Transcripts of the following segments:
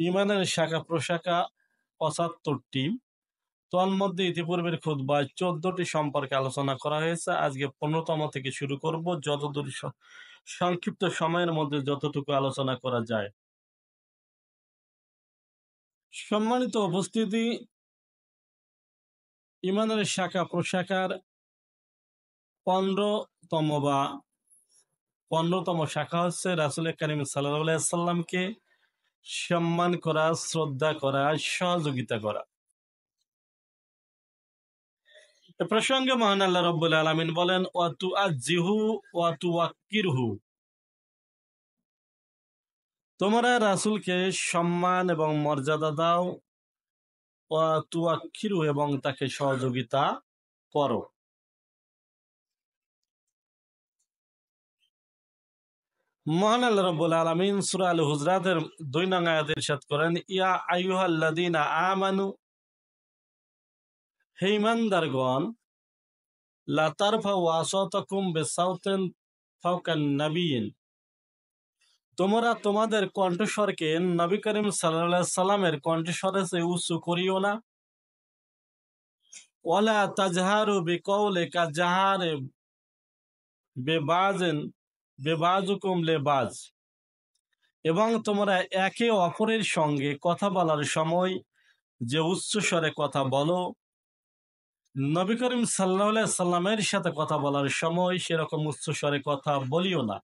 ইমানের শাখা প্রশাখা ৭৫টি। তন্মধ্যে ইতিপূর্বের খুতবায় ১৪টি সম্পর্কে আলোচনা করা হয়েছে। আজকে ১৫তম থেকে শুরু করব, যতদূর সংক্ষিপ্ত সময়ের মধ্যে যতটুকু আলোচনা করা যায়। সম্মানিত উপস্থিতি, ইমানের শাখা প্রশাখার ১৫তম শাখা হচ্ছে রাসূল কারীম সাল্লাল্লাহু আলাইহি ওয়াসাল্লামকে সম্মান করা, শ্রদ্ধা করা, সহযোগিতা করা। এ প্রসঙ্গে মহান আল্লাহ রাব্বুল আলামিন বলেন, ওয়া তুআজ্জিহু ওয়া তুওয়াক্কিরহু, তোমরা রাসূলকে সম্মান এবং মর্যাদা দাও, ওয়া তুওয়াক্কিরহু, এবং তাকে সহযোগিতা করো। মহান আল্লাহ রাব্বুল আলামিন সূরা আল হুজরাতের ২ নং আয়াতে ইরশাদ করেন, ইয়া আইয়ুহাল্লাযীনা আমানু, হে ঈমানদারগণ, লা তারফাউ আসওয়াতাকুম বিসাউতিন ফাওকান নাবিয়্যিন, তোমরা তোমাদের কণ্ঠস্বরকে নবী করিম সাল্লাল্লাহু আলাইহি সাল্লামের কণ্ঠস্বরের চেয়ে উঁচু করিও না। ওয়ালা তাজহারু বিকাউলি কাজহারি বিবাযুকুম লিবায, এবং তোমরা একে অপরের সঙ্গে কথা বলার সময় যে উচ্চ স্বরে কথা বলো, নবী করিম সাল্লাল্লাহু আলাইহি সাল্লামের সাথে কথা বলার সময় সেরকম উচ্চ স্বরে কথা বলিও না।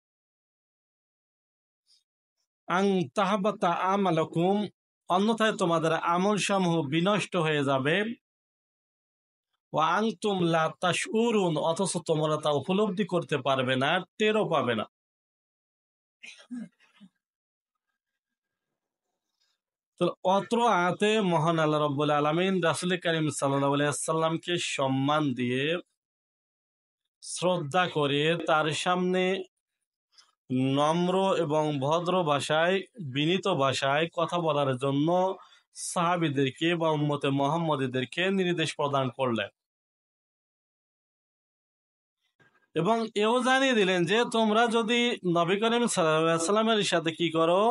আন তাহাবাতা আমালাকুম, অন্যথায় তোমাদের আমল সমূহ বিনষ্ট হয়ে যাবে। ওয়া আনতুম লা তাশউরুন, অথচ তোমরা তা উপলব্ধি করতে পারবে না, টেরও পাবে না। তো অত্র আয়াতে মহান আল্লাহ রাব্বুল আলামিন রাসূল কারীম সাল্লাল্লাহু আলাইহি ওয়াসাল্লামকে সম্মান দিয়ে, শ্রদ্ধা করে, তার সামনে নম্র এবং ভদ্র ভাষায়, বিনীত ভাষায় কথা বলার জন্য সাহাবীদেরকে বা উম্মতে মুহাম্মদীদেরকে নির্দেশ প্রদান করলেন, এবং এও জানিয়ে দিলেন যে তোমরা যদি নবী করিম সাল্লাল্লাহু আলাইহি সাল্লামের সাথে কি করো,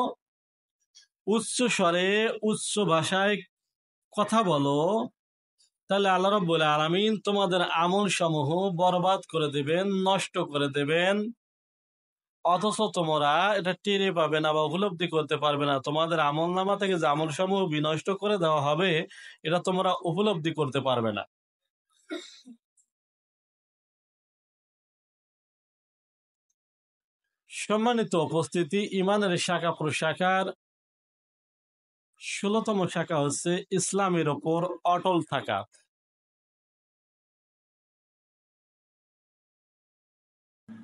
উচ্চ স্বরে উচ্চ ভাষায় কথা বলো, তাহলে আল্লাহ রাব্বুল আলামিন তোমাদের আমল সমূহ বরবাদ করে দেবেন, নষ্ট করে দেবেন, অথচ তোমরা এটা টেরে পাবে না বা উপলব্ধি করতে পারবে না। তোমাদের আমল নামা থেকে যে আমল সমূহ বিনষ্ট করে দেওয়া হবে, এটা তোমরা উপলব্ধি করতে পারবে না। সম্মানিত উপস্থিতি, ইমানের শাখা প্রশাখার ১৬তম শাখা হচ্ছে ইসলামের ওপর অটল থাকা।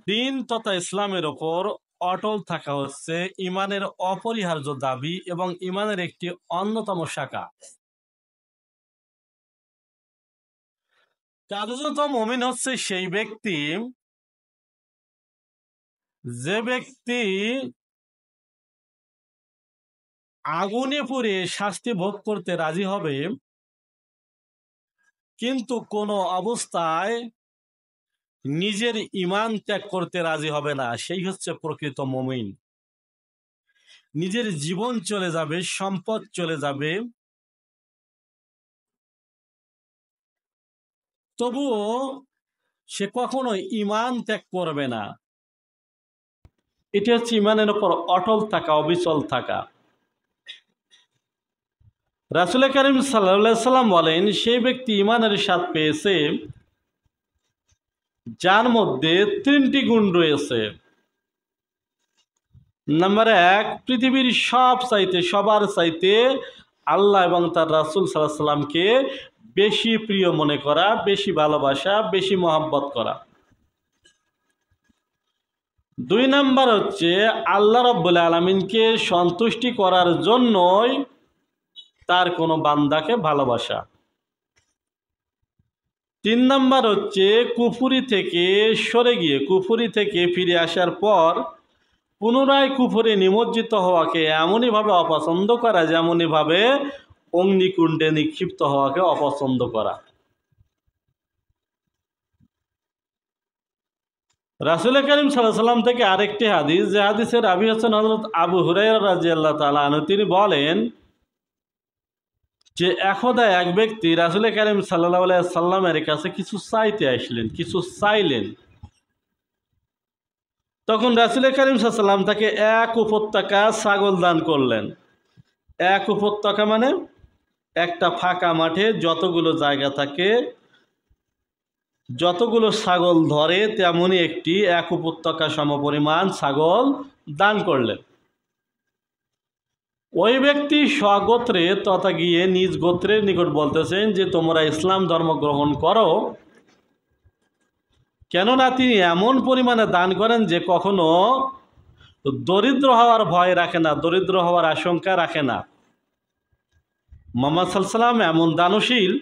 দিন তথা ইসলামের ওপর অটল থাকা হচ্ছে ইমানের অপরিহার্য দাবি এবং ইমানের একটি অন্যতম শাখা। কার্যত মুমিন হচ্ছে সেই ব্যক্তি যে ব্যক্তি আগুনে পুড়ে শাস্তি ভোগ করতে রাজি হবে, কিন্তু কোনো অবস্থায় নিজের ঈমান ত্যাগ করতে রাজি হবে না, সেই হচ্ছে প্রকৃত মুমিন। নিজের জীবন চলে যাবে, সম্পদ চলে যাবে, তবুও সে কখনো ঈমান ত্যাগ করবে না। এটি হচ্ছে ঈমানের উপর অটল থাকা, অবিচল থাকা। রাসূল কারীম সাল্লাল্লাহু আলাইহি সাল্লাম বলেন, সেই ব্যক্তি ঈমানের স্বাদ পেয়েছে যার মধ্যে ৩টি গুণ রয়েছে। নাম্বার ১, পৃথিবীর সবার চাইতে আল্লাহ এবং তার রাসূল সাল্লাল্লাহু আলাইহি সাল্লামকে বেশি প্রিয় মনে করা, বেশি ভালোবাসা, বেশি মহব্বত করা। ২ নাম্বার হচ্ছে আল্লাহ রাব্বুল আলামিনকে সন্তুষ্টি করার জন্যই তার কোনো বান্দাকে ভালোবাসা। ৩ নাম্বার হচ্ছে কুফরি থেকে সরে গিয়ে, কুফরি থেকে ফিরে আসার পর পুনরায় কুফরে নিমজ্জিত হওয়াকে এমনইভাবে অপছন্দ করা যেমনইভাবে অগ্নিকুণ্ডে নিক্ষিপ্ত হওয়াকে অপছন্দ করা। রাসূল কারীম সাল্লাল্লাহু আলাইহি সাল্লাম থেকে আরেকটি হাদিস, যে হাদিসের রাবী হচ্ছেন হযরত আবু হুরায়রা রাদিয়াল্লাহু তাআলা আনহু, তিনি বলেন, যে একদা এক ব্যক্তি রাসূল কারীম সাল্লাল্লাহু আলাইহি সাল্লামের কাছে কিছু চাইতে আসলেন, কিছু চাইলেন। তখন রাসূল কারীম সাল্লাল্লাহু আলাইহি সাল্লাম তাকে এক উপত্যকা ছাগল দান করলেন। এক উপত্যকা মানে একটা ফাঁকা মাঠে যতগুলো জায়গা থাকে, যতগুলো ছাগল ধরে তেমনই একটি এক উপত্যকা সমপরিমাণ ছাগল দান করলেন। ওই ব্যক্তি স্বগোত্রে তথা গিয়ে নিজ গোত্রের নিকট বলতেছেন যে তোমরা ইসলাম ধর্ম গ্রহণ করো, কেননা তিনি এমন পরিমাণে দান করেন যে কখনো দরিদ্র হওয়ার ভয় রাখে না, দরিদ্র হওয়ার আশঙ্কা রাখে না। মুহাম্মদ সাল্লাল্লাহু আলাইহি ওয়াসাল্লাম এমন দানশীল,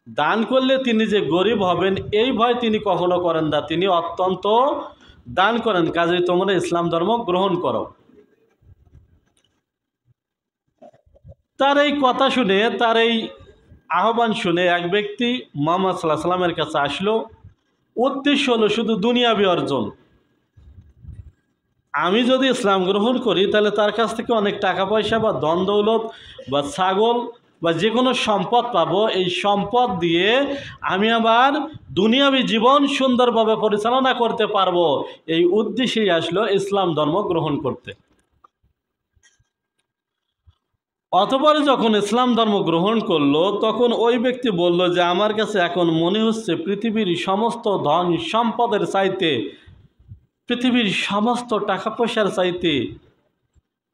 দান করলে তিনি যে গরিব হবেন এই ভয় তিনি কখনো করেন না, তিনি অত্যন্ত দান করেন। কাজেই তোমরা ইসলাম ধর্ম গ্রহণ করো। তার এই কথা শুনে, তার এই আহ্বান শুনে এক ব্যক্তি মুহাম্মদ সাল্লাল্লাহু আলাইহি ওয়াসাল্লামের কাছে আসলো। উদ্দেশ্য হলো শুধু দুনিয়াবি অর্জন। আমি যদি ইসলাম গ্রহণ করি তাহলে তার কাছ থেকে অনেক টাকা পয়সা বা ধন দৌলত বা ছাগল বা যে কোনো সম্পদ পাবো। এই সম্পদ দিয়ে আমি আবার দুনিয়াবি জীবন সুন্দরভাবে পরিচালনা করতে পারবো। এই উদ্দেশ্যেই আসলো ইসলাম ধর্ম গ্রহণ করতে। অতঃপর যখন ইসলাম ধর্ম গ্রহণ করলো তখন ওই ব্যক্তি বলল যে আমার কাছে এখন মনে হচ্ছে পৃথিবীর সমস্ত ধন সম্পদের চাইতে, পৃথিবীর সমস্ত টাকা পয়সার চাইতে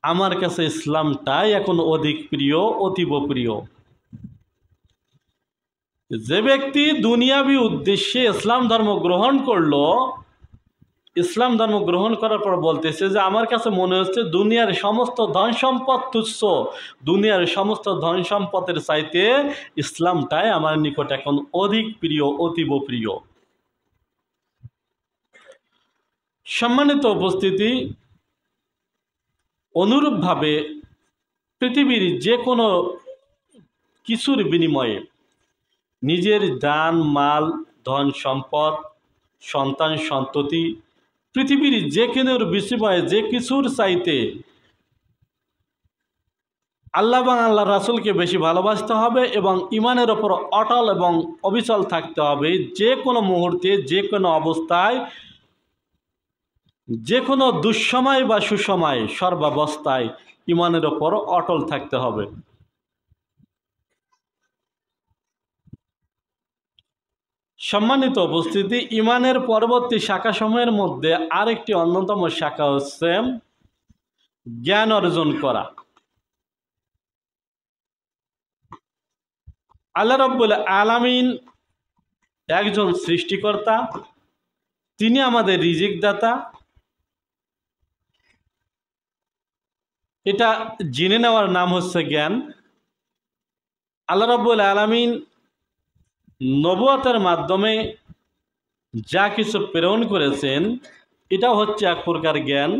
আমার কাছে ইসলামটাই এখন অধিক প্রিয়, অতীব প্রিয়। যে ব্যক্তি দুনিয়াবি উদ্দেশ্যে ইসলাম ধর্ম গ্রহণ করলো, ইসলাম ধর্ম গ্রহণ করার পর বলতেছে যে আমার কাছে মনে হচ্ছে দুনিয়ার সমস্ত ধন সম্পদ তুচ্ছ, দুনিয়ার সমস্ত ধন সম্পদের চাইতে ইসলামটাই আমার নিকট এখন অধিক প্রিয়, অতীব প্রিয়। সম্মানিত উপস্থিতি, অনুরূপভাবে পৃথিবীর যে কোনো কিছুর বিনিময়ে নিজের দান মাল, ধন সম্পদ, সন্তান সন্ততি, পৃথিবীর যে কোনোর বিনিময়ে যে কিছুর চাইতে আল্লাহ এবং আল্লাহ রাসূলকে বেশি ভালোবাসতে হবে এবং ইমানের ওপর অটল এবং অবিচল থাকতে হবে। যে কোনো মুহূর্তে, যে কোনো অবস্থায়, যে কোনো দুঃসময় বা সুসময়, সর্বাবস্থায় ইমানের ওপর অটল থাকতে হবে। সম্মানিত উপস্থিতি, ইমানের পরবর্তী শাখাসমূহের মধ্যে আরেকটি অন্যতম শাখা হচ্ছে জ্ঞান অর্জন করা। আল্লাহ রাব্বুল আলামিন একজন সৃষ্টিকর্তা, তিনি আমাদের রিজিক দাতা। এটা জেনে নেওয়ার নাম হচ্ছে জ্ঞান। আল্লাহ রাব্বুল আলামিন নবুয়তের মাধ্যমে যা কিছু প্রেরণ করেছেন এটা হচ্ছে এক প্রকার জ্ঞান।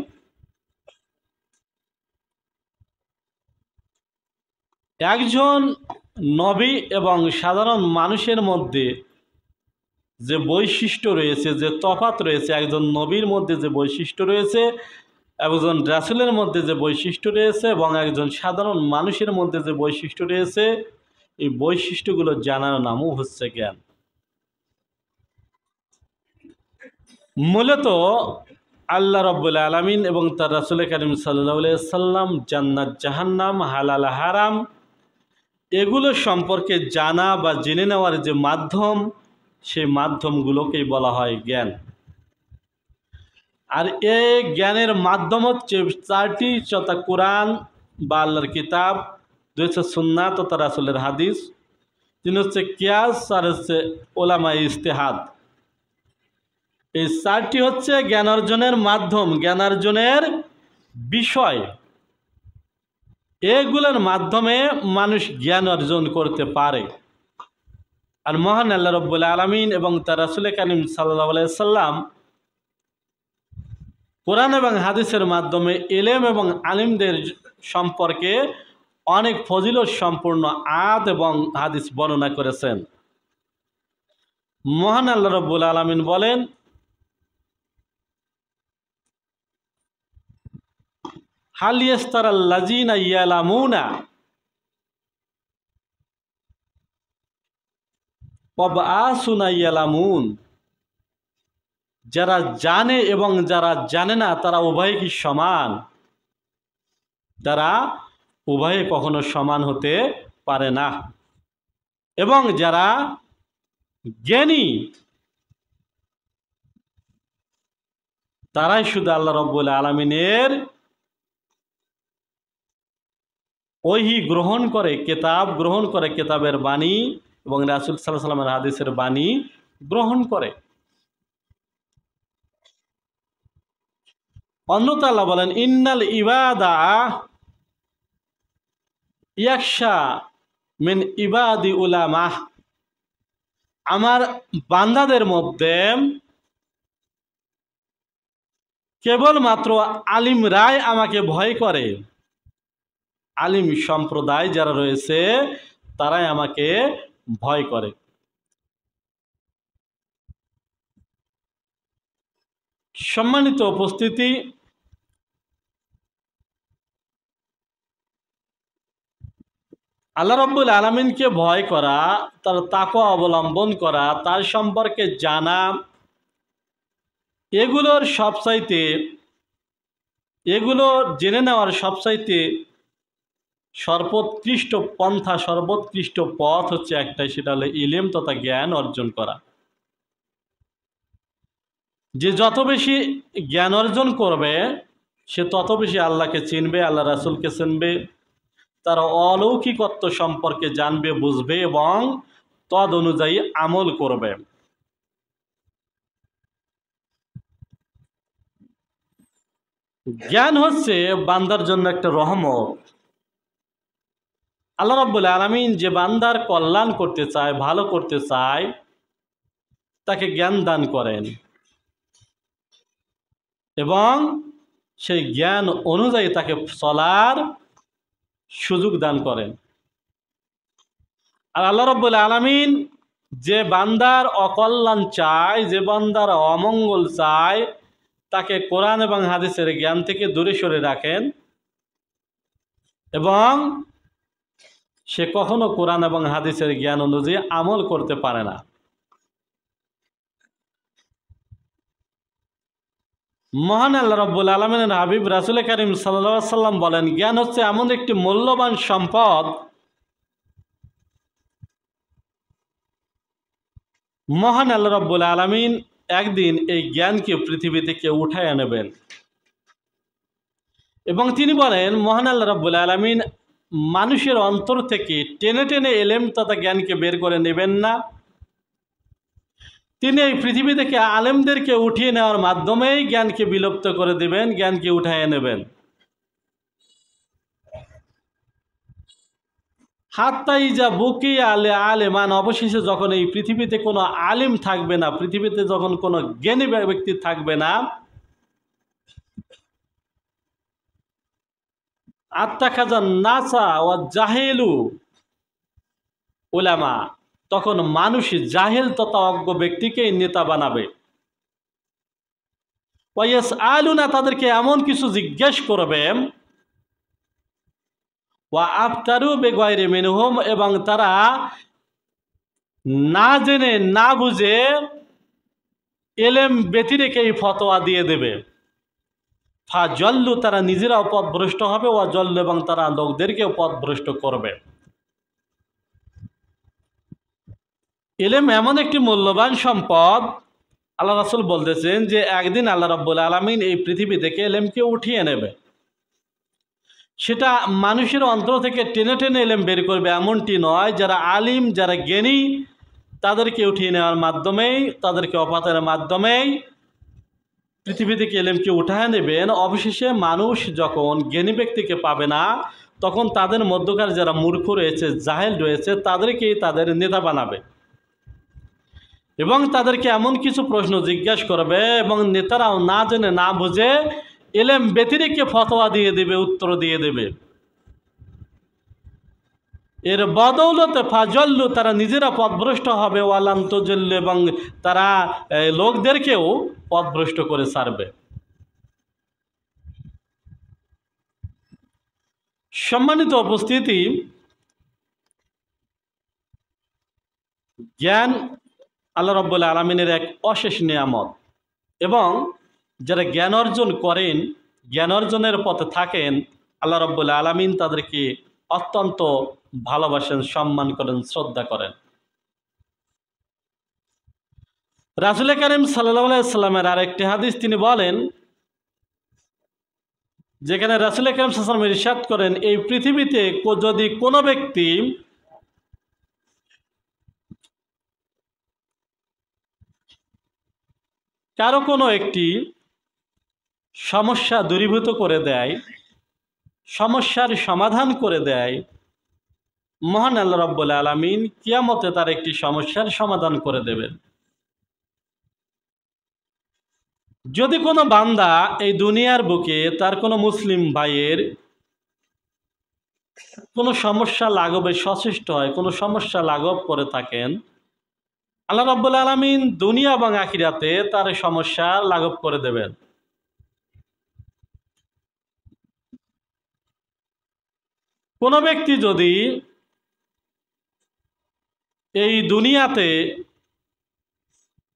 একজন নবী এবং সাধারণ মানুষের মধ্যে যে বৈশিষ্ট্য রয়েছে, যে তফাৎ রয়েছে, একজন নবীর মধ্যে যে বৈশিষ্ট্য রয়েছে, একজন রাসূলের মধ্যে যে বৈশিষ্ট্য রয়েছে এবং একজন সাধারণ মানুষের মধ্যে যে বৈশিষ্ট্য রয়েছে, এই বৈশিষ্ট্যগুলো জানার নামও হচ্ছে জ্ঞান। মূলত আল্লাহ রাব্বুল আলামিন এবং তার রাসূল কারীম সাল্লাল্লাহু আলাইহি সাল্লাম জান্নাত জাহান্নাম হালাল হারাম এগুলো সম্পর্কে জানা বা জেনে নেওয়ার যে মাধ্যম, সেই মাধ্যমগুলোকেই বলা হয় জ্ঞান। আর এই জ্ঞানের মাধ্যম হচ্ছে চারটি, যথা কোরআন বা আল্লাহর কিতাব, দুই হচ্ছে সুন্নাত তথা রাসূলের হাদিস, তিন হচ্ছে কিয়াস, আর হচ্ছে উলামায়ে ইজতিহাদ। এই চারটি হচ্ছে জ্ঞান অর্জনের মাধ্যম, জ্ঞান অর্জনের বিষয়। এগুলোর মাধ্যমে মানুষ জ্ঞান অর্জন করতে পারে। আর মহান আল্লাহ রাব্বুল আলামিন এবং তার রাসূল কারীম সাল্লাল্লাহু আলাইহি সাল্লাম কোরআন এবং হাদিসের মাধ্যমে ইলম এবং আলিমদের সম্পর্কে অনেক ফজিলত সম্পূর্ণ আয়াত এবং হাদিস বর্ণনা করেছেন। মহান আল্লাহ রাব্বুল আলামিন বলেন, হাল ইয়াস্তারাল্লাযীনা ইয়ালামুনা ওয়াবআসুনা ইয়ালামুন, যারা জানে এবং যারা জানে না তারা উভয় কি সমান? তারা উভয়ে কখনো সমান হতে পারে না। এবং যারা জ্ঞানী তারাই শুধু আল্লাহ রাব্বুল আলামিনের ওহী গ্রহণ করে, কিতাব গ্রহণ করে, কিতাবের বাণী এবং রাসূল সাল্লাল্লাহু আলাইহি ওয়াসাল্লামের হাদিসের বাণী গ্রহণ করে। অন্যতা আল্লাহ বলেন, ইন্নাল ইবাদা ইয়াখশা মিন ইবাদি উলামাহ, আমার বান্দাদের মধ্যে কেবলমাত্র আলিমরাই আমাকে ভয় করে। আলিম সম্প্রদায় যারা রয়েছে তারাই আমাকে ভয় করে। সম্মানিত উপস্থিতি, আল্লাহ রাব্বুল আলামিনকে ভয় করা, তার তাকওয়া অবলম্বন করা, তার সম্পর্কে জানা, এগুলো জেনে নেওয়ার সবচাইতে সর্বোৎকৃষ্ট পন্থা, সর্বোৎকৃষ্ট পথ হচ্ছে একটাই, সেটা হলো ইলম তথা জ্ঞান অর্জন করা। যে যত বেশি জ্ঞান অর্জন করবে সে তত বেশি আল্লাহকে চিনবে, আল্লাহ রাসূলকে চিনবে, তার অলৌকিকত্ব সম্পর্কে জানবে, বুঝবে এবং তদ অনুযায়ী আমল করবে। জ্ঞান হচ্ছে বান্দার জন্য একটা রহমত। আল্লাহ রাব্বুল আলামিন যে বান্দার কল্যাণ করতে চায়, ভালো করতে চায়, তাকে জ্ঞান দান করেন এবং সেই জ্ঞান অনুযায়ী তাকে চলার সুযোগ দান করেন। আর আল্লাহ রাব্বুল আলামিন যে বান্দার অকল্যাণ চায়, যে বান্দার অমঙ্গল চায়, তাকে কোরআন এবং হাদিসের জ্ঞান থেকে দূরে সরে রাখেন এবং সে কখনো কোরআন এবং হাদিসের জ্ঞান অনুযায়ী আমল করতে পারে না। মহান আল্লাহ রাব্বুল আলামিনের হাবিব রাসূল কারীম সাল্লাল্লাহু আলাইহি সাল্লাম বলেন, জ্ঞান হচ্ছে এমন একটি মূল্যবান সম্পদ, মহান আল্লাহ রাব্বুল আলামিন একদিন এই জ্ঞানকে পৃথিবী থেকে উঠায় নেবেন এবং তিনি বলেন, মহান আল্লাহ রাব্বুল আলামিন মানুষের অন্তর থেকে টেনে টেনে এলেম তথা জ্ঞানকে বের করে নেবেন না, তিনি এই পৃথিবী থেকে আলেমদেরকে উঠিয়ে নেওয়ার মাধ্যমেই জ্ঞানকে বিলুপ্ত করে দেবেন, জ্ঞানকে উঠায় নেবেন। হাত্তা ইজা বুকি আলে আলেমান, অবশেষে যখন এই পৃথিবীতে কোনো আলিম থাকবে না, পৃথিবীতে যখন কোনো জ্ঞানী ব্যক্তি থাকবে না, আত্তাখাজা নাসা ও জাহেলু উলামা, তখন মানুষ জাহেল তথা অজ্ঞ ব্যক্তিকেই নেতা বানাবে। ওয়াইয়াস আলুনা, তাদেরকে এমন কিছু জিজ্ঞেস করবে, ওয়া আফতারু বেগয়রে মিনহুম, এবং তারা না জেনে না বুঝে এলেম ব্যতিরেকে এই ফতোয়া দিয়ে দেবে। ফা জল্লু, তারা নিজেরাও পথভ্রষ্ট হবে, ওয়া জল্লু, এবং তারা লোকদেরকেও পথভ্রষ্ট করবে। এলেম এমন একটি মূল্যবান সম্পদ, আল্লাহ রাসূল বলতেছেন যে একদিন আল্লাহ রাব্বুল আলামিন এই পৃথিবী থেকে এলেমকে উঠিয়ে নেবে। সেটা মানুষের অন্তর থেকে টেনে টেনে এলেম বের করবে এমনটি নয়, যারা আলিম, যারা জ্ঞানী, তাদেরকে উঠিয়ে নেওয়ার মাধ্যমেই, তাদেরকে অপাতের মাধ্যমেই পৃথিবী থেকে এলেমকে উঠায় নেবেন। অবশেষে মানুষ যখন জ্ঞানী ব্যক্তিকে পাবে না, তখন তাদের মধ্যকার যারা মূর্খ রয়েছে, জাহেল রয়েছে, তাদেরকেই তাদের নেতা বানাবে এবং তাদেরকে এমন কিছু প্রশ্ন জিজ্ঞাসা করবে এবং নেতারাও না জেনে না বুঝে এলেম ব্যতিরেকে ফতোয়া দিয়ে দেবে, উত্তর দিয়ে দেবে। এর বদৌলতে ফাজল্লু, তারা নিজেরা পথভ্রষ্ট হবে, ওয়ালান তজল্লু, এবং তারা লোকদেরকেও পথভ্রষ্ট করে ছাড়বে। সম্মানিত উপস্থিতি, জ্ঞান আল্লাহ রাব্বুল আলামিনের এক অশেষ নিয়ামত, এবং যারা জ্ঞান অর্জন করেন, জ্ঞান অর্জনের পথে থাকেন, আল্লাহ রাব্বুল আলামিন তাদেরকে অত্যন্ত ভালোবাসেন, সম্মান করেন, শ্রদ্ধা করেন। রাসূল কারীম সাল্লাল্লাহু আলাইহি সাল্লামের আরেকটি হাদিস তিনি বলেন, যেখানে রাসূল কারীম সাল্লাল্লাহু আলাইহি ওয়াসাল্লাম ইরশাদ করেন, এই পৃথিবীতে যদি কোনো ব্যক্তি কারো কোনো একটি সমস্যা দূরীভূত করে দেয়, সমস্যার সমাধান করে দেয়, মহান আল্লাহ রাব্বুল আলামিন কিয়ামতে তার একটি সমস্যার সমাধান করে দেবেন। যদি কোনো বান্দা এই দুনিয়ার বুকে তার কোনো মুসলিম ভাইয়ের কোনো সমস্যা লাঘবে সচেষ্ট হয়, কোনো সমস্যা লাঘব করে থাকেন, আল্লাহ রাব্বুল আলামিন দুনিয়া এবং আখিরাতে তার সমস্যা লাঘব করে দেবেন। কোনো ব্যক্তি যদি এই দুনিয়াতে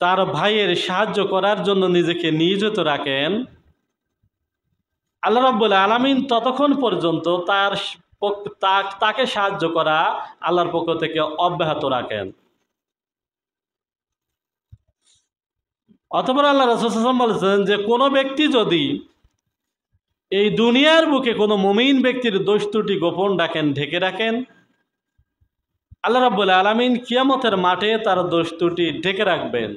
তার ভাইয়ের সাহায্য করার জন্য নিজেকে নিয়োজিত রাখেন, আল্লাহ রাব্বুল আলামিন ততক্ষণ পর্যন্ত তাকে সাহায্য করা আল্লাহর পক্ষ থেকে অব্যাহত রাখেন। অতঃপর আল্লাহ রাসূল সাল্লাল্লাহু আলাইহি ওয়াসাল্লাম বলেছেন যে কোনো ব্যক্তি যদি এই দুনিয়ার বুকে কোনো মুমিন ব্যক্তির দোষ ত্রুটি গোপন রাখেন, ঢেকে রাখেন, আল্লাহ রাব্বুল আলামিন কিয়ামতের মাঠে তার দোষ ত্রুটি ঢেকে রাখবেন।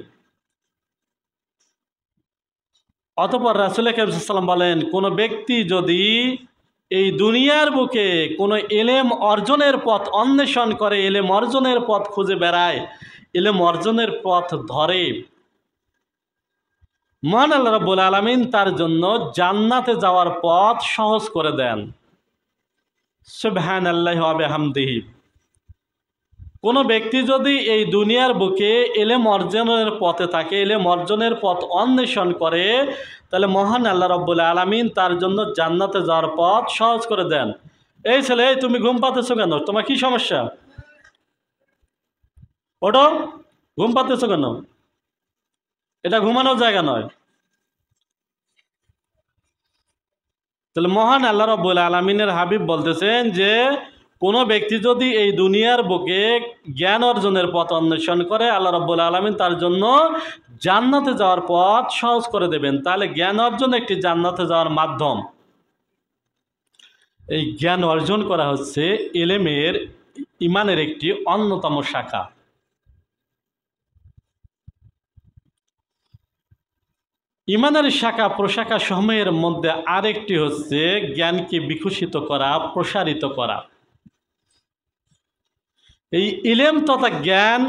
অতঃপর রাসূল কারীম সাল্লাল্লাহু আলাইহি ওয়াসাল্লাম বলেন, কোনো ব্যক্তি যদি এই দুনিয়ার বুকে কোনো ইলম অর্জনের পথ অন্বেষণ করে, ইলম অর্জনের পথ খুঁজে বেড়ায়, ইলম অর্জনের পথ ধরে, মহান আল্লাহ রাব্বুল আলামিন তার জন্য জান্নাতে যাওয়ার পথ সহজ করে দেন। সুবহানাল্লাহি ওয়া বিহামদিহি। কোনো ব্যক্তি যদি এই দুনিয়ার বুকে ইলম অর্জনের পথে থাকে, ইলম অর্জনের পথ অন্বেষণ করে, তাহলে মহান আল্লাহ রাব্বুল আলামিন তার জন্য জান্নাতে যাওয়ার পথ সহজ করে দেন। এই ছেলে, তুমি ঘুম পাতেছো কেন? তোমার কি সমস্যা? ওঠো, ঘুম পাতেছো কেন? এটা ঘুমানোর জায়গা নয়। তাহলে মহান আল্লাহ রাব্বুল আলামিনের হাবিব বলতেছেন যে কোনো ব্যক্তি যদি এই দুনিয়ার বুকে জ্ঞান অর্জনের পথ অন্বেষণ করে, আল্লাহ রাব্বুল আলামিন তার জন্য জান্নাতে যাওয়ার পথ সহজ করে দেবেন। তাহলে জ্ঞান অর্জন একটি জান্নাতে যাওয়ার মাধ্যম। এই জ্ঞান অর্জন করা হচ্ছে ইলমের, ইমানের একটি অন্যতম শাখা। ইমানের শাখা প্রশাখা সমূহের মধ্যে আরেকটি হচ্ছে জ্ঞানকে বিকশিত করা, প্রসারিত করা। এই ইলম তথা জ্ঞান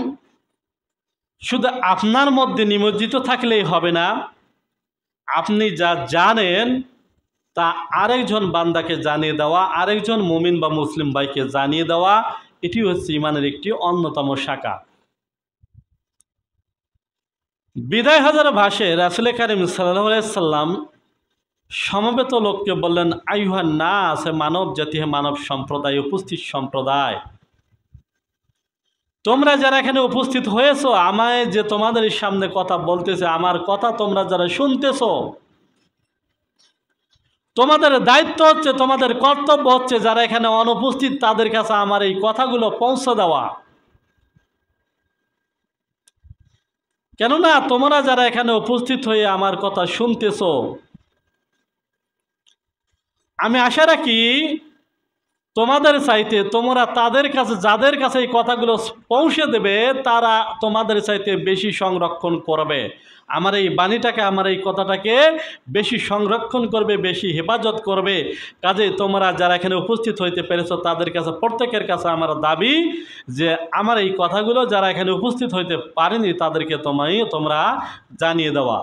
শুধু আপনার মধ্যে নিমজ্জিত থাকলেই হবে না, আপনি যা জানেন তা আরেকজন বান্দাকে জানিয়ে দেওয়া, আরেকজন মুমিন বা মুসলিম ভাইকে জানিয়ে দেওয়া, এটি হচ্ছে ইমানের একটি অন্যতম শাখা। বিদায় হাজার ভাষে রাসূল কারীম সাল্লাল্লাহু আলাইহি সাল্লাম সমবেত লোককে বললেন, আইয়ুহান নাস, মানব জাতি, মানব সম্প্রদায়, উপস্থিত সম্প্রদায়, তোমরা যারা এখানে উপস্থিত হয়েছো, আমায় যে তোমাদের সামনে কথা বলতেছে, আমার কথা তোমরা যারা শুনতেছো, তোমাদের দায়িত্ব হচ্ছে, তোমাদের কর্তব্য হচ্ছে যারা এখানে অনুপস্থিত তাদের কাছে আমার এই কথাগুলো পৌঁছে দেওয়া। কেননা তোমরা যারা এখানে উপস্থিত হয়ে আমার কথা শুনতেছো, আমি আশা রাখি তোমাদের চাইতে তোমরা তাদের কাছে, যাদের কাছে এই কথাগুলো পৌঁছে দেবে, তারা তোমাদের চাইতে বেশি সংরক্ষণ করবে। আমার এই বাণীটাকে, আমার এই কথাটাকে বেশি সংরক্ষণ করবে, বেশি হেফাজত করবে। কাজে তোমরা যারা এখানে উপস্থিত হইতে পেরেছো, তাদের কাছে, প্রত্যেকের কাছে আমার দাবি যে আমার এই কথাগুলো যারা এখানে উপস্থিত হইতে পারেনি তাদেরকে তোমরা জানিয়ে দেওয়া।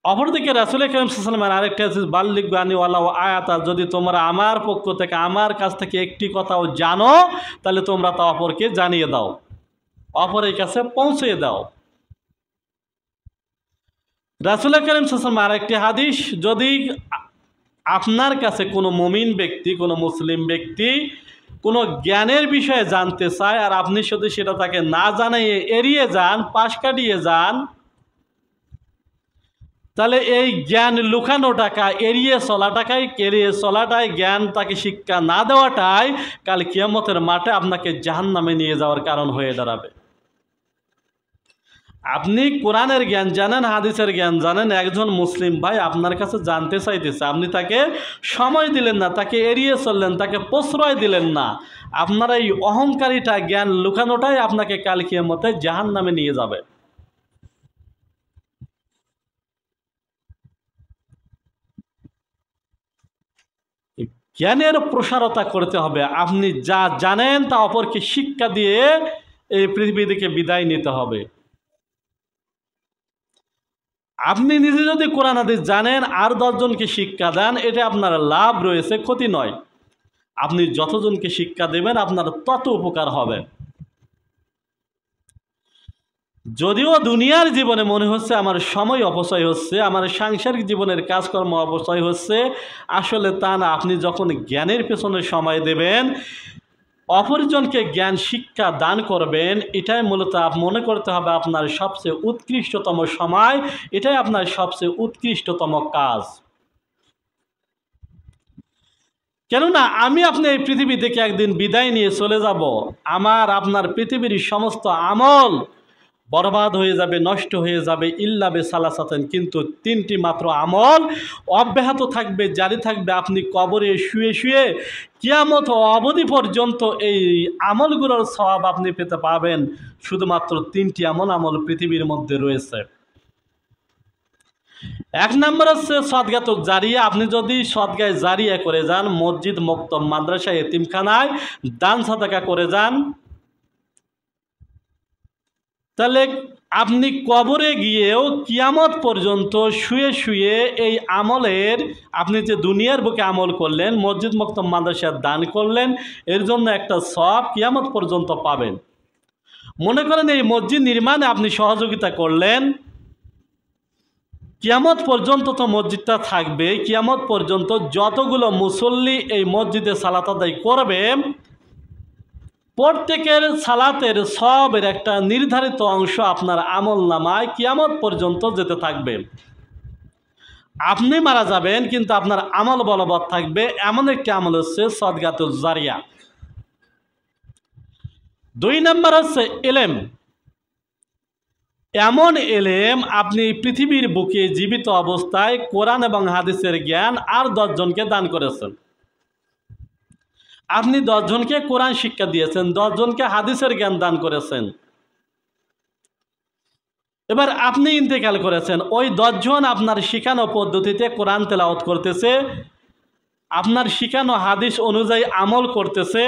অপরদিকে রাসূল কারীম সাল্লাল্লাহু আলাইহি ওয়াসাল্লামের আরেকটা আছে, বাল্লিগ বানি ওয়ালাউ আয়াতা, যদি তোমরা আমার পক্ষ থেকে, আমার কাছ থেকে একটি কথাও জানো, তাহলে তোমরা তা অপরকে জানিয়ে দাও, অপরের কাছে পৌঁছে দাও। রাসূল কারীম সাল্লাল্লাহু আলাইহি ওয়াসাল্লাম আরেকটি হাদিস, যদি আপনার কাছে কোনো মুমিন ব্যক্তি, কোনো মুসলিম ব্যক্তি কোনো জ্ঞানের বিষয়ে জানতে চায়, আর আপনি শুধু সেটা তাকে না জানিয়ে এড়িয়ে যান, পাশ কাটিয়ে যান, তাহলে এই জ্ঞান লুকানোটাকা, এড়িয়ে চলাটাই জ্ঞান তাকে শিক্ষা না দেওয়াটাই কাল কিয়ামতের মাঠে আপনাকে জাহান্নামে নিয়ে যাওয়ার কারণ হয়ে দাঁড়াবে। আপনি কোরআনের জ্ঞান জানেন, হাদিসের জ্ঞান জানেন, একজন মুসলিম ভাই আপনার কাছে জানতে চাইতেছে, আপনি তাকে সময় দিলেন না, তাকে এড়িয়ে চললেন, তাকে প্রশ্রয় দিলেন না। আপনার এই অহংকারীটা, জ্ঞান লুকানোটাই আপনাকে কাল কিয়ামতে জাহান্নামে নিয়ে যাবে। জ্ঞানের প্রসারতা করতে হবে। আপনি যা জানেন তা অপরকে শিক্ষা দিয়ে এই পৃথিবী থেকে বিদায় নিতে হবে। আপনি নিজে যদি কোরআন হাদিস জানেন আর 10 জনকে শিক্ষা দেন, এটা আপনার লাভ রয়েছে, ক্ষতি নয়। আপনি যতজনকে শিক্ষা দেবেন আপনার তত উপকার হবে। যদিও দুনিয়ার জীবনে মনে হচ্ছে আমার সময় অপচয় হচ্ছে, আমার সাংসারিক জীবনের কাজকর্ম অপচয় হচ্ছে, আসলে তা না। আপনি যখন জ্ঞানের পেছনে সময় দেবেন, অপরজনকে জ্ঞান শিক্ষা দান করবেন, এটাই মূলত মনে করতে হবে আপনার সবচেয়ে উৎকৃষ্টতম সময়, এটাই আপনার সবচেয়ে উৎকৃষ্টতম কাজ। কেননা আমি আপনি এই পৃথিবী থেকে একদিন বিদায় নিয়ে চলে যাব, আমার আপনার পৃথিবীর সমস্ত আমল বরবাদ হয়ে যাবে, নষ্ট হয়ে যাবে, ইল্লা বেসালাসাতেন, কিন্তু 3টি মাত্র আমল অব্যাহত থাকবে, জারি থাকবে। আপনি কবরে শুয়ে শুয়ে কিয়ামত অবধি পর্যন্ত এই আমলগুলোর সওয়াব আপনি পেতে পাবেন। শুধুমাত্র 3টি আমল পৃথিবীর মধ্যে রয়েছে। 1 নম্বর হচ্ছে সদকাত জারিয়া। আপনি যদি সদকায়ে জারিয়া করে যান, মসজিদ, মক্তব, মাদ্রাসা, এতিমখানায় দান সাদাকা করে যান, তাহলে আপনি কবরে গিয়েও কিয়ামত পর্যন্ত শুয়ে শুয়ে এই আমলের, আপনি যে দুনিয়ার বুকে আমল করলেন, মসজিদ, মক্তব, মাদ্রাসা দান করলেন, এর জন্য একটা সওয়াব কিয়ামত পর্যন্ত পাবেন। মনে করেন এই মসজিদ নির্মাণে আপনি সহযোগিতা করলেন, কিয়ামত পর্যন্ত তো মসজিদটা থাকবে, কিয়ামত পর্যন্ত যতগুলো মুসল্লি এই মসজিদে সালাত আদায় করবে, প্রত্যেকের সালাতের সবের একটা নির্ধারিত অংশ আপনার আমল নামায় কিয়ামত পর্যন্ত যেতে থাকবে। আপনি মারা যাবেন কিন্তু আপনার আমল বলবৎ থাকবে। এমন একটি আমল হচ্ছে সদকাতুল জারিয়া। 2 নম্বর হচ্ছে এলেম। এমন এলেম আপনি পৃথিবীর বুকে জীবিত অবস্থায় কোরআন এবং হাদিসের জ্ঞান আর 10 জনকে দান করেছেন। আপনি 10 জনকে কোরআন শিক্ষা দিয়েছেন, 10 জনকে হাদিসের জ্ঞান দান করেছেন। এবার আপনি ইন্তেকাল করেছেন, ওই 10 জন আপনার শিখানো পদ্ধতিতে কোরআন তেলাওয়াত করতেছে, আপনার শিখানো হাদিস অনুযায়ী আমল করতেছে।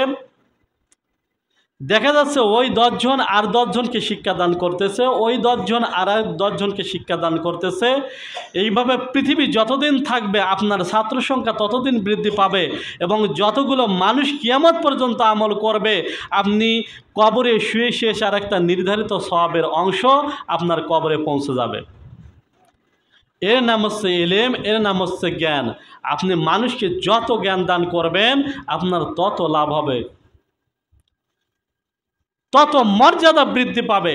দেখা যাচ্ছে ওই 10 জন আর 10 জনকে শিক্ষাদান করতেছে, ওই 10 জন আর 10 জনকে শিক্ষাদান করতেছে। এইভাবে পৃথিবী যতদিন থাকবে আপনার ছাত্র সংখ্যা ততদিন বৃদ্ধি পাবে, এবং যতগুলো মানুষ কিয়ামত পর্যন্ত আমল করবে, আপনি কবরে শুয়ে শুয়ে আর একটা নির্ধারিত সওয়াবের অংশ আপনার কবরে পৌঁছে যাবে। এর নাম হচ্ছে ইলম, এর নাম হচ্ছে জ্ঞান। আপনি মানুষকে যত জ্ঞান দান করবেন আপনার তত লাভ হবে, তত মর্যাদা বৃদ্ধি পাবে।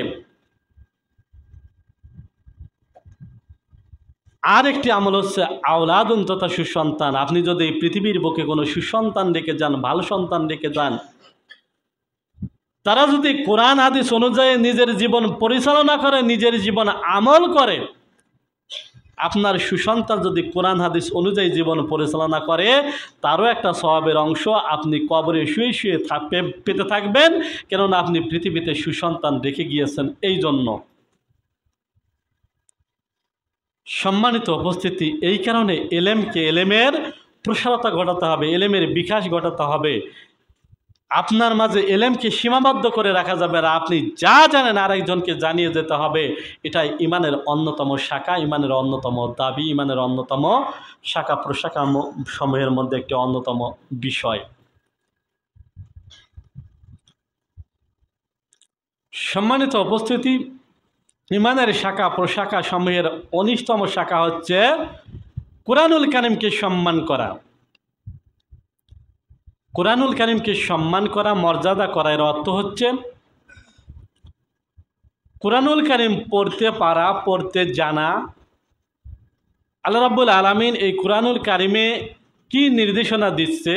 আর একটি আমল হচ্ছে আওলাদুন, তথা সুসন্তান। আপনি যদি পৃথিবীর বুকে কোনো সুসন্তান রেখে যান, ভালো সন্তান রেখে যান, তারা যদি কোরআন হাদিস অনুযায়ী নিজের জীবন পরিচালনা করে, নিজের জীবন আমল করে, আপনার সুসন্তান যদি কোরআন হাদিস অনুযায়ী জীবন পরিচালনা করে, তারও একটা সওয়াবের অংশ আপনি কবরে শুয়ে শুয়ে পেতে থাকবেন, কেননা আপনি পৃথিবীতে সুসন্তান রেখে গিয়েছেন। এই জন্য সম্মানিত উপস্থিতি, এই কারণে এলেমকে, এলেমের প্রসারতা ঘটাতে হবে, এলেমের বিকাশ ঘটাতে হবে। আপনার মাঝে এলেমকে সীমাবদ্ধ করে রাখা যাবে না, আপনি যা জানেন আরেকজনকে জানিয়ে যেতে হবে। এটাই ইমানের অন্যতম শাখা, ইমানের অন্যতম দাবি, ইমানের অন্যতম শাখা প্রশাখা সমূহের মধ্যে একটি অন্যতম বিষয়। সম্মানিত উপস্থিতি, ইমানের শাখা প্রশাখা সমূহের 19তম শাখা হচ্ছে কুরআনুল কারীমকে সম্মান করা, কুরআনুল কারীমকে সম্মান করা, মর্যাদা করা, এর অর্থ হচ্ছে কুরআনুল কারীম পড়তে পারা, পড়তে জানা। আল্লাহ রাব্বুল আলামিন এই কুরআনুল কারীমে কি নির্দেশনা দিচ্ছে,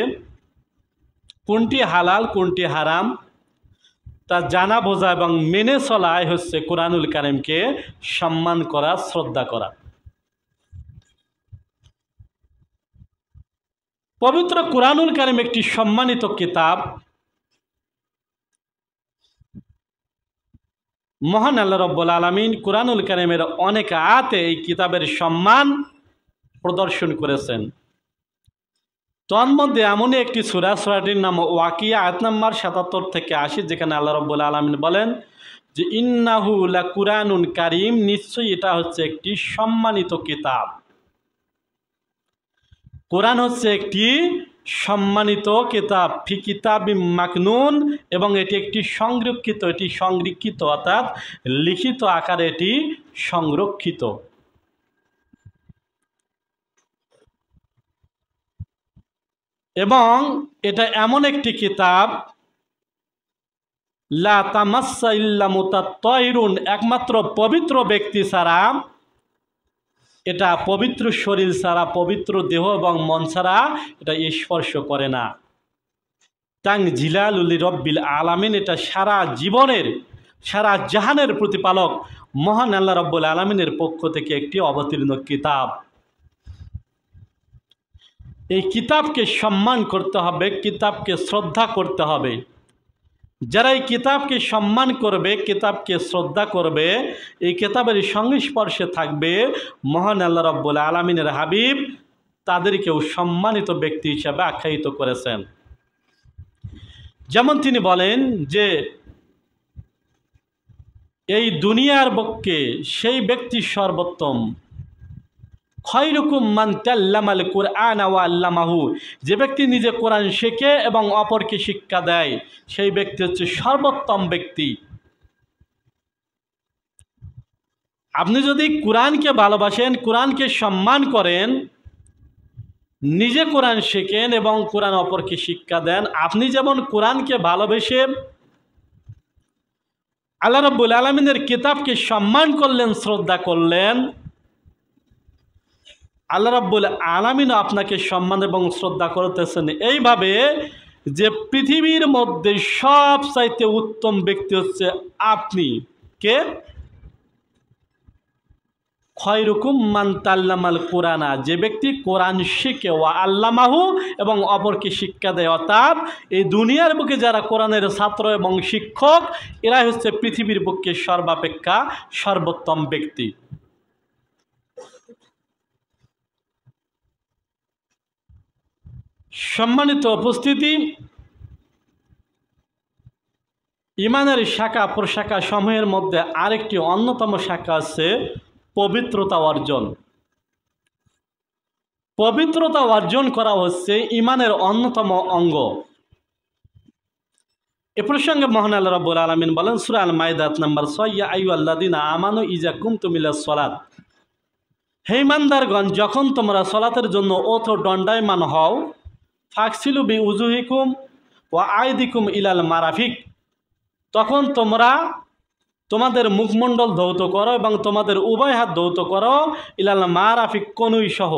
কোনটি হালাল কোনটি হারাম, তা জানা বোঝা এবং মেনে চলাই হচ্ছে কুরআনুল কারীমকে সম্মান করা, শ্রদ্ধা করা। পবিত্র কুরআনুল কারীম একটি সম্মানিত কিতাব। মহান আল্লাহ রাব্বুল আলামিন কুরআনুল কারীমের অনেক আয়াতে এই কিতাবের সম্মান প্রদর্শন করেছেন। তন্মধ্যে এমনই একটি সূরা, সূরাটির নাম ওয়াকিয়া, আয়াত নাম্বার ৭৭ থেকে ৮০, যেখানে আল্লাহ রাব্বুল আলামিন বলেন যে ইন্নাহু লাকুরআনুন কারীম, নিশ্চয়ই এটা হচ্ছে একটি সম্মানিত কিতাব। কোরআন হচ্ছে একটি সম্মানিত কিতাব, ফি কিতাবিম মাকনুন, এবং এটি একটি সংরক্ষিত, এটি সংরক্ষিত অর্থাৎ লিখিত আকারে এটি সংরক্ষিত। এবং এটা এমন একটি কিতাব, লা তামাসসা ইল্লা মুতাত্তাহিরুন, একমাত্র পবিত্র ব্যক্তি ছাড়া, এটা পবিত্র শরীর ছাড়া, পবিত্র দেহ এবং মন ছাড়া এটা স্পর্শ করে না। তানজিলালুল রব্বিল আলামিন, এটা সারা জীবনের, সারা জাহানের প্রতিপালক মহান আল্লাহ রাব্বুল আলামিনের পক্ষ থেকে একটি অবতীর্ণ কিতাব। এই কিতাবকে সম্মান করতে হবে, কিতাবকে শ্রদ্ধা করতে হবে। যারা এই কিতাবকে সম্মান করবে, কিতাবকে শ্রদ্ধা করবে, এই কিতাবের সংস্পর্শে থাকবে, মহান আল্লাহ রাব্বুল আলামিনের হাবিব তাদেরকেও সম্মানিত ব্যক্তি হিসাবে আখ্যায়িত করেছেন। যেমন তিনি বলেন যে এই দুনিয়ার পক্ষে সেই ব্যক্তি সর্বোত্তম, খয়রুকুম মান তাল্লামাল কুরআন ওয়া আল্লামাহু, যে ব্যক্তি নিজে কোরআন শেখে এবং অপরকে শিক্ষা দেয়, সেই ব্যক্তি হচ্ছে সর্বোত্তম ব্যক্তি। আপনি যদি কোরআনকে ভালোবাসেন, কোরআনকে সম্মান করেন, নিজে কোরআন শেখেন এবং কোরআন অপরকে শিক্ষা দেন, আপনি যেমন কোরআনকে ভালোবেসে আল্লাহ রাব্বুল আলামিনের কিতাবকে সম্মান করলেন, শ্রদ্ধা করলেন, আল্লাহ রাব্বুল আলামিন আপনাকে সম্মান এবং শ্রদ্ধা করতেছেন এইভাবে যে পৃথিবীর মধ্যে সবচাইতে উত্তম ব্যক্তি হচ্ছে আপনি। কে? খয়রুকুম মান তাল্লামাল কুরআনা, যে ব্যক্তি কোরআন শিখে, ওয়া আল্লামাহু, এবং অপরকে শিক্ষা দেয়। অর্থাৎ এই দুনিয়ার বুকে যারা কোরআনের ছাত্র এবং শিক্ষক, এরাই হচ্ছে পৃথিবীর বুকে সর্বাপেক্ষা সর্বোত্তম ব্যক্তি। সম্মানিত উপস্থিতি, ইমানের শাখা প্রশাখা সমূহের মধ্যে আরেকটি অন্যতম শাখা আছে পবিত্রতা অর্জন। পবিত্রতা অর্জন করা হচ্ছে ইমানের অন্যতম অঙ্গ। এ প্রসঙ্গে মহান আল্লাহ রাব্বুল আলামিন বলেন সূরা আল মাইদা নাম্বার 6, ইয়া আইয়ুহাল্লাযীনা আমানু ইযা কুমতুম ইলাস সালাত, হে ঈমানদারগণ, যখন তোমরা সালাতের জন্য ওঠো, দণ্ডায়মান হও, ফাকসিলু বিউজুহিকুম ওয়া আইদিকুম ইলাল মারাফিক, তখন তোমরা তোমাদের মুখমণ্ডল ধৌত করো এবং তোমাদের উভয় হাত ধৌত করো, ইলাল মারাফিক, কনুই সহ,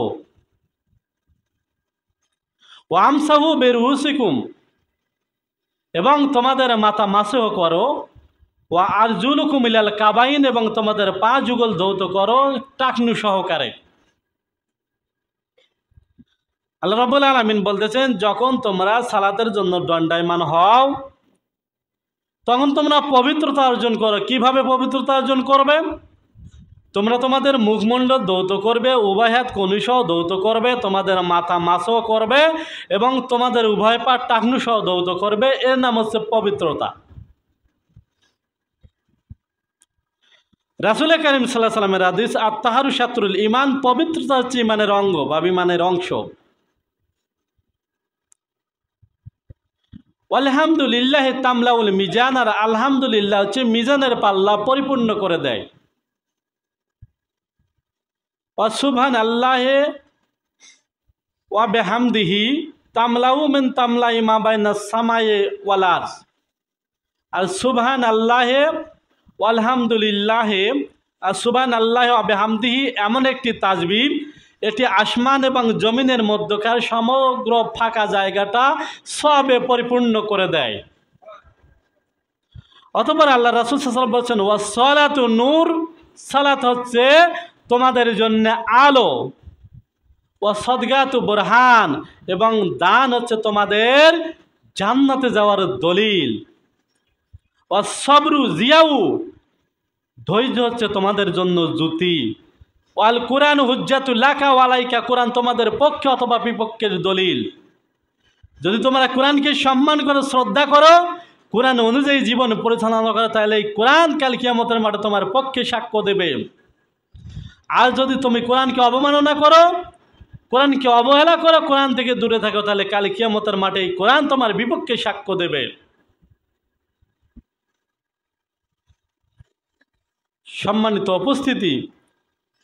ওয়া আমসাহু বিরুসিকুম, এবং তোমাদের মাথা মাসহ করো, ওয়া আরজুলুকুম ইলাল কাবাইন, এবং তোমাদের পা যুগল ধৌত করো টাকনু সহকারে। আল্লাহ রাব্বুল আলামিন বলতেছেন, যখন তোমরা সালাতের জন্য দণ্ডায়মান হও, তখন তোমরা পবিত্রতা অর্জন করো। কিভাবে পবিত্রতা অর্জন করবে? তোমরা তোমাদের মুখমণ্ডল ধৌত করবে, উভয় হাত কনুসহ ধৌত করবে, তোমাদের মাথা মাসহ করবে এবং তোমাদের উভয় পা টাকনু সহ ধৌত করবে। এর নাম হচ্ছে পবিত্রতা। রাসূল কারীম সাল্লাল্লাহু আলাইহি ওয়াসাল্লামের হাদিস, আত-তাহারু শাতরুল ঈমান, পবিত্রতা হচ্ছে ঈমানের অঙ্গ বা ঈমানের অংশ। আলহামদুলিল্লাহ তামলাউল মিজান, আর আলহামদুলিল্লাহ হচ্ছে মিজানের পাল্লা পরিপূর্ণ করে দেয়। সুবহান আল্লাহে ওয়া বিহামদিহি তামলাউ মিন তামলাই মা বাইনাস সামাই ওয়াল আরজ। আর সুবহানাল্লাহ ওয়ালহামদুলিল্লাহ আর সুবহানাল্লাহ ওয়া বিহামদিহি এমন একটি তাসবিহ, এটি আসমান এবং জমিনের মধ্যকার সমগ্র ফাঁকা জায়গাটা সবে পরিপূর্ণ করে দেয়। অতঃপর আল্লাহ রাসূল সাল্লাল্লাহু আলাইহি ওয়াসাল্লাম বলেছেন, ওয়াস-সালাতু নূর, সালাত হচ্ছে তোমাদের জন্য আলো, ওয়াস-সাদকাতু বুরহান, এবং দান হচ্ছে তোমাদের জান্নাতে যাওয়ার দলিল, ওয়াস-সাবরু জিয়াউ, ধৈর্য হচ্ছে তোমাদের জন্য জ্যোতি, ওয়াল কুরআন হুজ্জাতুল লাকা ওয়া আলাইকা, কোরআন তোমাদের পক্ষে অথবা বিপক্ষের দলিল। যদি তোমরা কোরআনকে সম্মান করো, শ্রদ্ধা করো, কোরআন অনুযায়ী জীবন পরিচালনা করো, তাহলে এই কোরআন কাল কিয়ামতের মাঠে তোমার পক্ষে সাক্ষ্য দেবে। আর যদি তুমি কোরআনকে অবমাননা করো, কোরআনকে অবহেলা করো, কোরআন থেকে দূরে থাকো, তাহলে কাল কিয়ামতের মাঠে এই কোরআন তোমার বিপক্ষে সাক্ষ্য দেবে। সম্মানিত উপস্থিতি,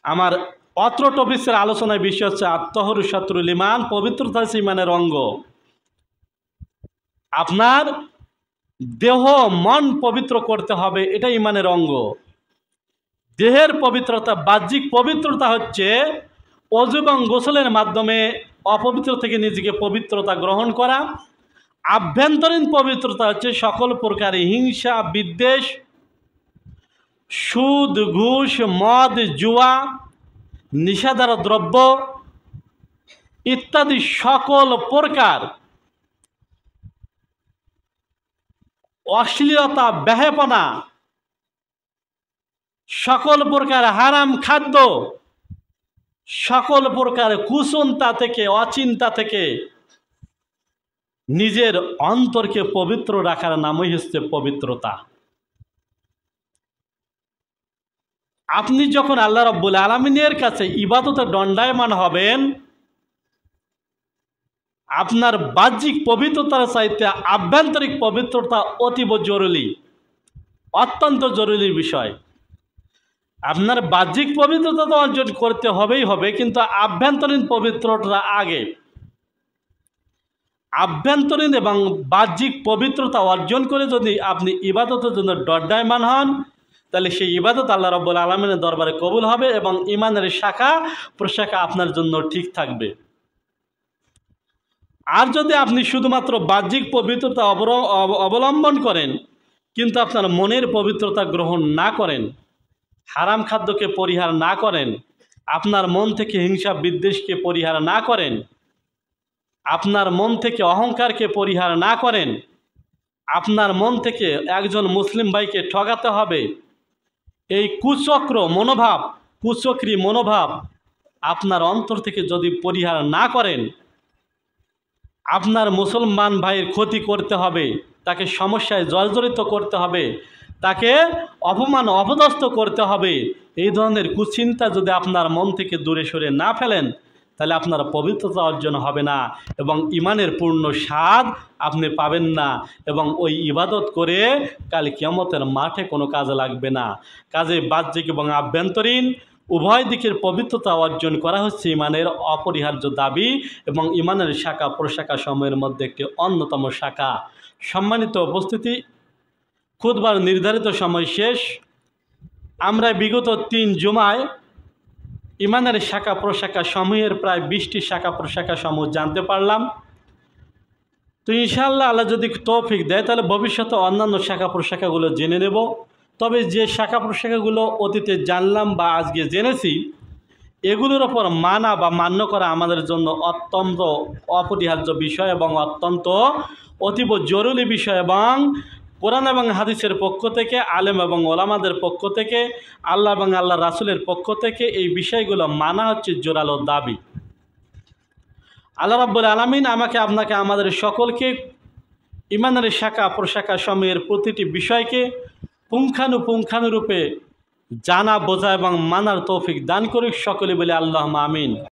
আমার অত্র টপিক্সের আলোচনায় বিষয় হচ্ছে আত্মহরু শত্রুল ইমান, পবিত্রতা হচ্ছে ইমানের অঙ্গ। আপনার দেহ মন পবিত্র করতে হবে, এটা ইমানের অঙ্গ। দেহের পবিত্রতা, বাহ্যিক পবিত্রতা হচ্ছে অজু এবং গোসলের মাধ্যমে অপবিত্র থেকে নিজেকে পবিত্রতা গ্রহণ করা। আভ্যন্তরীণ পবিত্রতা হচ্ছে সকল প্রকার হিংসা, বিদ্বেষ, সুদ, ঘুষ, মদ, জুয়া, নিষেধার দ্রব্য ইত্যাদি সকল প্রকার অশ্লীলতা, বেহাপনা, সকল প্রকার হারাম খাদ্য, সকল প্রকার কুচিন্তা থেকে, অচিন্তা থেকে নিজের অন্তরকে পবিত্র রাখার নামই হচ্ছে পবিত্রতা। আপনি যখন আল্লাহ রাব্বুল আলামিনের কাছে ইবাদতে দণ্ডায়মান হবেন, আপনার বাহ্যিক পবিত্রতার চাইতে আভ্যন্তরিক পবিত্রতা অতীব জরুরি, অত্যন্ত জরুরি বিষয়। আপনার বাহ্যিক পবিত্রতা তো অর্জন করতে হবেই হবে, কিন্তু আভ্যন্তরীণ পবিত্রতা আগে। আভ্যন্তরীণ এবং বাহ্যিক পবিত্রতা অর্জন করে যদি আপনি ইবাদতের জন্য দণ্ডায়মান হন, তাহলে সেই ইবাদত আল্লাহ রাব্বুল আলামিনের দরবারে কবুল হবে এবং ইমানের শাখা প্রশাখা আপনার জন্য ঠিক থাকবে। আর যদি আপনি শুধুমাত্র বাহ্যিক পবিত্রতা অবলম্বন করেন, কিন্তু আপনার মনের পবিত্রতা গ্রহণ না করেন, হারাম খাদ্যকে পরিহার না করেন, আপনার মন থেকে হিংসা বিদ্বেষকে পরিহার না করেন, আপনার মন থেকে অহংকারকে পরিহার না করেন, আপনার মন থেকে একজন মুসলিম ভাইকে ঠকাতে হবে, এই কুচক্রী মনোভাব আপনার অন্তর থেকে যদি পরিহার না করেন, আপনার মুসলমান ভাইয়ের ক্ষতি করতে হবে, তাকে সমস্যায় জর্জরিত করতে হবে, তাকে অপমান অপদস্থ করতে হবে, এই ধরনের কুচিন্তা যদি আপনার মন থেকে দূরে সরে না ফেলেন, তাহলে আপনার পবিত্রতা অর্জন হবে না এবং ইমানের পূর্ণ স্বাদ আপনি পাবেন না, এবং ওই ইবাদত করে কাল কিয়ামতের মাঠে কোনো কাজে লাগবে না। কাজে বাহ্যিক এবং আভ্যন্তরীণ উভয় দিকের পবিত্রতা অর্জন করা হচ্ছে ইমানের অপরিহার্য দাবি এবং ইমানের শাখা প্রশাখা সময়ের মধ্যে একটি অন্যতম শাখা। সম্মানিত উপস্থিতি, খুতবার নির্ধারিত সময় শেষ। আমরা বিগত 3 জুমায় ইমানের শাখা প্রশাখা সমূহের প্রায় 20টি শাখা প্রশাখা সমূহ জানতে পারলাম। তো ইনশাআল্লাহ আল্লাহ যদি তৌফিক দেয়, তাহলে ভবিষ্যতে অন্যান্য শাখা প্রশাখাগুলো জেনে নেব। তবে যে শাখা প্রশাখাগুলো অতীতে জানলাম বা আজকে জেনেছি, এগুলোর ওপর মানা বা মান্য করা আমাদের জন্য অত্যন্ত অপরিহার্য বিষয় এবং অত্যন্ত অতীব জরুরি বিষয়, এবং কোরআন এবং হাদিসের পক্ষ থেকে, আলেম এবং ওলামাদের পক্ষ থেকে, আল্লাহ এবং আল্লাহ রাসূলের পক্ষ থেকে এই বিষয়গুলো মানা হচ্ছে জোরালো দাবি। আল্লাহ রাব্বুল আলামিন আমাকে, আপনাকে, আমাদের সকলকে ইমানের শাখা প্রশাখা সমূহের প্রতিটি বিষয়কে পুঙ্খানুপুঙ্খানুরূপে জানা, বোঝা এবং মানার তৌফিক দান করুক। সকলে বলে আল্লাহুম্মা আমিন।